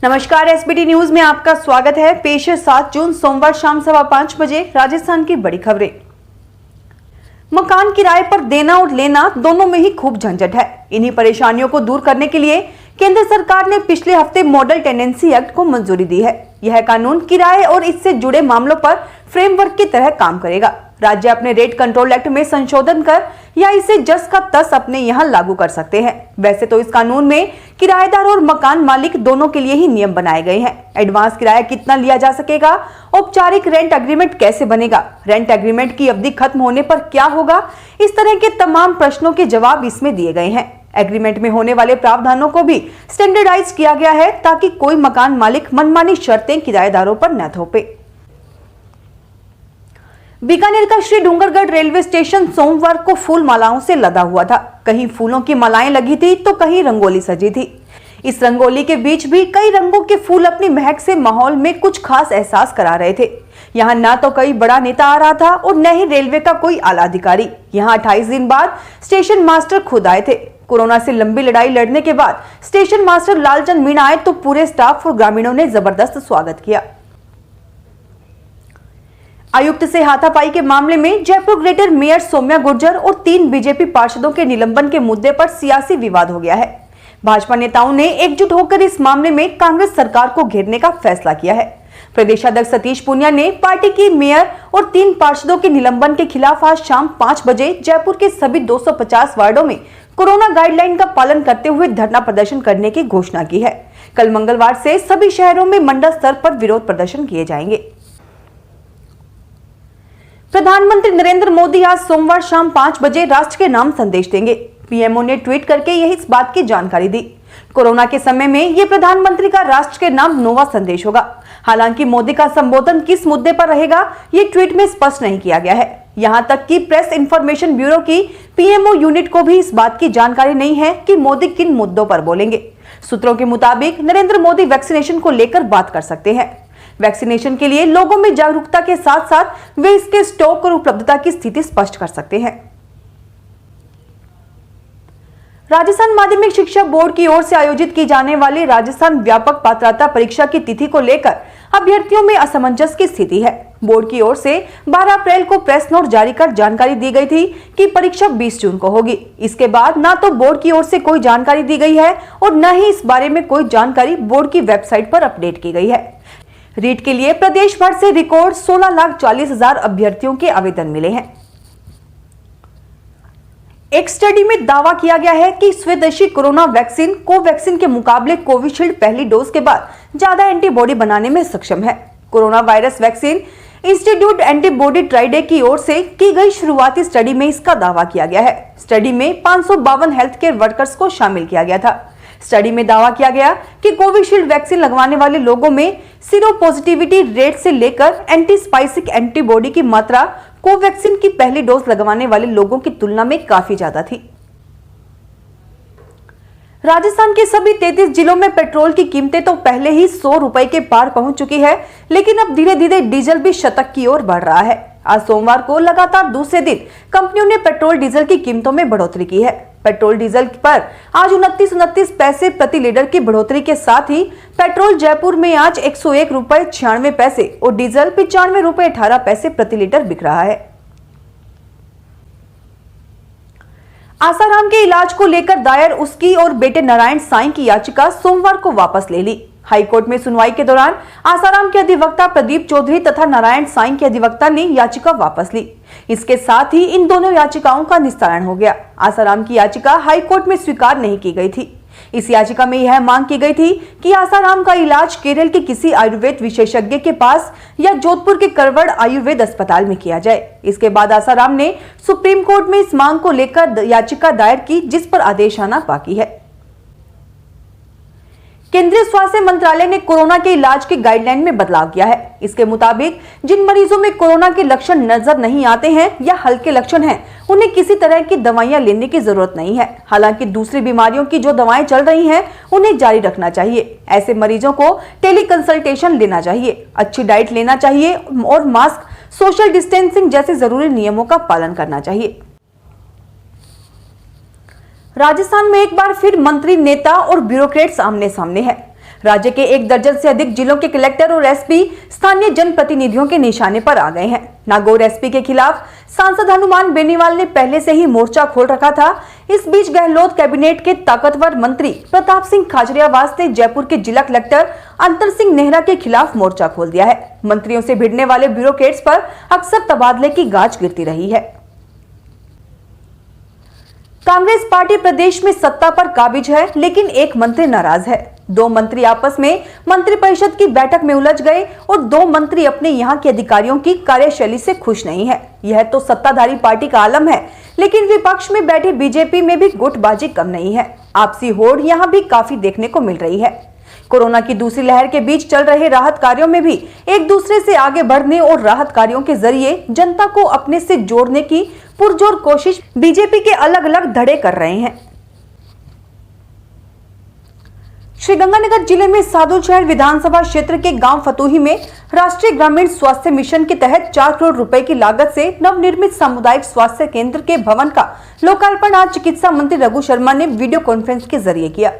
नमस्कार, SBT news में आपका स्वागत है। पेश है 7 जून सोमवार शाम 5:15 बजे राजस्थान की बड़ी खबरें। मकान किराए पर देना और लेना दोनों में ही खूब झंझट है। इन्हीं परेशानियों को दूर करने के लिए केंद्र सरकार ने पिछले हफ्ते मॉडल टेनेंसी एक्ट को मंजूरी दी है। यह कानून किराए और इससे जुड़े मामलों पर फ्रेमवर्क की तरह काम करेगा। राज्य अपने रेट कंट्रोल एक्ट में संशोधन कर या इसे जस का तस अपने यहाँ लागू कर सकते हैं। वैसे तो इस कानून में किराएदार और मकान मालिक दोनों के लिए ही नियम बनाए गए हैं। एडवांस किराया कितना लिया जा सकेगा, औपचारिक रेंट एग्रीमेंट कैसे बनेगा, रेंट एग्रीमेंट की अवधि खत्म होने पर क्या होगा, इस तरह के तमाम प्रश्नों के जवाब इसमें दिए गए हैं। एग्रीमेंट में होने वाले प्रावधानों को भी स्टैंडर्डाइज किया गया है ताकि कोई मकान मालिक मनमानी शर्तें किराएदारों पर न थोपे। बीकानेर का श्री डूंगरगढ़ रेलवे स्टेशन सोमवार को फूल मालाओं से लदा हुआ था। कहीं फूलों की मालाएं लगी थी तो कहीं रंगोली सजी थी। इस रंगोली के बीच भी कई रंगों के फूल अपनी महक से माहौल में कुछ खास एहसास करा रहे थे। यहाँ ना तो कोई बड़ा नेता आ रहा था और न ही रेलवे का कोई आला अधिकारी। यहाँ 28 दिन बाद स्टेशन मास्टर खुद आए थे। कोरोना से लंबी लड़ाई लड़ने के बाद स्टेशन मास्टर लालचंद मीणा आए तो पूरे स्टाफ और ग्रामीणों ने जबरदस्त स्वागत किया। आयुक्त से हाथापाई के मामले में जयपुर ग्रेटर मेयर सौम्या गुर्जर और 3 बीजेपी पार्षदों के निलंबन के मुद्दे पर सियासी विवाद हो गया है। भाजपा नेताओं ने एकजुट होकर इस मामले में कांग्रेस सरकार को घेरने का फैसला किया है। प्रदेशाध्यक्ष सतीश पूनिया ने पार्टी की मेयर और 3 पार्षदों के निलंबन के खिलाफ आज शाम 5 बजे जयपुर के सभी 250 वार्डों में कोरोना गाइडलाइन का पालन करते हुए धरना प्रदर्शन करने की घोषणा की है। कल मंगलवार से सभी शहरों में मंडल स्तर पर विरोध प्रदर्शन किए जाएंगे। प्रधानमंत्री नरेंद्र मोदी आज सोमवार शाम 5 बजे राष्ट्र के नाम संदेश देंगे। पीएमओ ने ट्वीट करके यही इस बात की जानकारी दी। कोरोना के समय में ये प्रधानमंत्री का राष्ट्र के नाम नोवा संदेश होगा। हालांकि मोदी का संबोधन किस मुद्दे पर रहेगा, ये ट्वीट में स्पष्ट नहीं किया गया है। यहां तक कि प्रेस इंफॉर्मेशन ब्यूरो की पीएमओ यूनिट को भी इस बात की जानकारी नहीं है कि मोदी किन मुद्दों पर बोलेंगे। सूत्रों के मुताबिक नरेंद्र मोदी वैक्सीनेशन को लेकर बात कर सकते हैं। वैक्सीनेशन के लिए लोगों में जागरूकता के साथ साथ वे इसके स्टॉक और उपलब्धता की स्थिति स्पष्ट कर सकते हैं। राजस्थान माध्यमिक शिक्षा बोर्ड की ओर से आयोजित की जाने वाली राजस्थान व्यापक पात्रता परीक्षा की तिथि को लेकर अभ्यर्थियों में असमंजस की स्थिति है। बोर्ड की ओर से 12 अप्रैल को प्रेस नोट जारी कर जानकारी दी गई थी कि परीक्षा 20 जून को होगी। इसके बाद न तो बोर्ड की ओर से कोई जानकारी दी गई है और न ही इस बारे में कोई जानकारी बोर्ड की वेबसाइट पर अपडेट की गई है। रीट के लिए प्रदेश भर से रिकॉर्ड 16,40,000 अभ्यर्थियों के आवेदन मिले हैं। एक स्टडी में दावा किया गया है कि स्वदेशी कोरोना वैक्सीन कोवैक्सीन के मुकाबले कोविशील्ड पहली डोज के बाद ज्यादा एंटीबॉडी बनाने में सक्षम है। Corona virus vaccine institute antibody ट्राइडे की ओर से की गई शुरुआती स्टडी में इसका दावा किया गया है। स्टडी में 552 हेल्थ केयर वर्कर्स को शामिल किया गया था। स्टडी में दावा किया गया कि कोविशील्ड वैक्सीन लगवाने वाले लोगों में सीरो पॉजिटिविटी रेट से लेकर एंटीस्पाइसिक एंटीबॉडी की मात्रा कोवैक्सीन की पहली डोज लगवाने वाले लोगों की तुलना में काफी ज्यादा थी। राजस्थान के सभी 33 जिलों में पेट्रोल की कीमतें तो पहले ही 100 रुपए के पार पहुंच चुकी है, लेकिन अब धीरे धीरे डीजल भी शतक की ओर बढ़ रहा है। आज सोमवार को लगातार दूसरे दिन कंपनियों ने पेट्रोल डीजल की कीमतों में बढ़ोतरी की है। पेट्रोल डीजल पर आज 29 पैसे प्रति लीटर की बढ़ोतरी के साथ ही पेट्रोल जयपुर में आज 101 रुपए 96 पैसे और डीजल 95 रुपए 18 पैसे प्रति लीटर बिक रहा है। आसाराम के इलाज को लेकर दायर उसकी और बेटे नारायण साईं की याचिका सोमवार को वापस ले ली। हाईकोर्ट में सुनवाई के दौरान आसाराम के अधिवक्ता प्रदीप चौधरी तथा नारायण साईं के अधिवक्ता ने याचिका वापस ली। इसके साथ ही इन दोनों याचिकाओं का निस्तारण हो गया। आसाराम की याचिका हाईकोर्ट में स्वीकार नहीं की गई थी। इस याचिका में यह मांग की गई थी कि आसाराम का इलाज केरल के किसी आयुर्वेद विशेषज्ञ के पास या जोधपुर के करवड़ आयुर्वेद अस्पताल में किया जाए। इसके बाद आसाराम ने सुप्रीम कोर्ट में इस मांग को लेकर याचिका दायर की, जिस पर आदेश आना बाकी है। केंद्रीय स्वास्थ्य मंत्रालय ने कोरोना के इलाज की गाइडलाइन में बदलाव किया है। इसके मुताबिक जिन मरीजों में कोरोना के लक्षण नजर नहीं आते हैं या हल्के लक्षण हैं, उन्हें किसी तरह की दवाइयां लेने की जरूरत नहीं है। हालांकि दूसरी बीमारियों की जो दवाएं चल रही हैं, उन्हें जारी रखना चाहिए। ऐसे मरीजों को टेली कंसल्टेशन लेना चाहिए, अच्छी डाइट लेना चाहिए और मास्क, सोशल डिस्टेंसिंग जैसे जरूरी नियमों का पालन करना चाहिए। राजस्थान में एक बार फिर मंत्री, नेता और ब्यूरोक्रेट्स आमने सामने है। राज्य के 1 दर्जन से अधिक जिलों के कलेक्टर और एसपी स्थानीय जनप्रतिनिधियों के निशाने पर आ गए हैं। नागौर एसपी के खिलाफ सांसद हनुमान बेनीवाल ने पहले से ही मोर्चा खोल रखा था। इस बीच गहलोत कैबिनेट के ताकतवर मंत्री प्रताप सिंह खाचरियावास ने जयपुर के जिला कलेक्टर अंतर सिंह नेहरा के खिलाफ मोर्चा खोल दिया है। मंत्रियों से भिड़ने वाले ब्यूरोक्रेट्स पर अक्सर तबादले की गाज गिरती रही है। कांग्रेस पार्टी प्रदेश में सत्ता पर काबिज है, लेकिन एक मंत्री नाराज है। 2 मंत्री आपस में मंत्रिपरिषद की बैठक में उलझ गए और 2 मंत्री अपने यहां के अधिकारियों की कार्यशैली से खुश नहीं है। यह तो सत्ताधारी पार्टी का आलम है, लेकिन विपक्ष में बैठे बीजेपी में भी गुटबाजी कम नहीं है। आपसी होड़ यहां भी काफी देखने को मिल रही है। कोरोना की दूसरी लहर के बीच चल रहे राहत कार्यों में भी एक दूसरे से आगे बढ़ने और राहत कार्यों के जरिए जनता को अपने से जोड़ने की पुरजोर कोशिश बीजेपी के अलग अलग धड़े कर रहे हैं। श्रीगंगानगर जिले में साधुशहर विधानसभा क्षेत्र के गांव फतूही में राष्ट्रीय ग्रामीण स्वास्थ्य मिशन के तहत 4 करोड़ रुपए की लागत से नवनिर्मित सामुदायिक स्वास्थ्य केंद्र के भवन का लोकार्पण आज चिकित्सा मंत्री रघु शर्मा ने वीडियो कॉन्फ्रेंस के जरिए किया।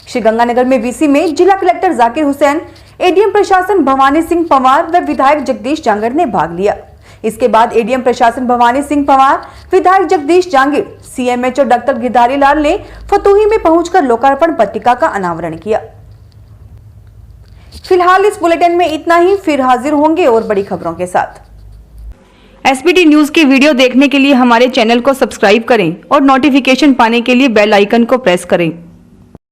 श्रीगंगानगर में वीसी में जिला कलेक्टर जाकिर हुसैन, एडीएम प्रशासन भवानी सिंह पंवार व विधायक जगदीश जांगड़ ने भाग लिया। इसके बाद एडीएम प्रशासन भवानी सिंह पंवार, विधायक जगदीश जांगड़, सीएमएचओ डॉक्टर गिरधारी लाल ने फतूही में पहुंचकर लोकार्पण पट्टिका का अनावरण किया। फिलहाल इस बुलेटिन में इतना ही, फिर हाजिर होंगे और बड़ी खबरों के साथ। एसबीटी न्यूज के वीडियो देखने के लिए हमारे चैनल को सब्सक्राइब करें और नोटिफिकेशन पाने के लिए बेल आइकन को प्रेस करें।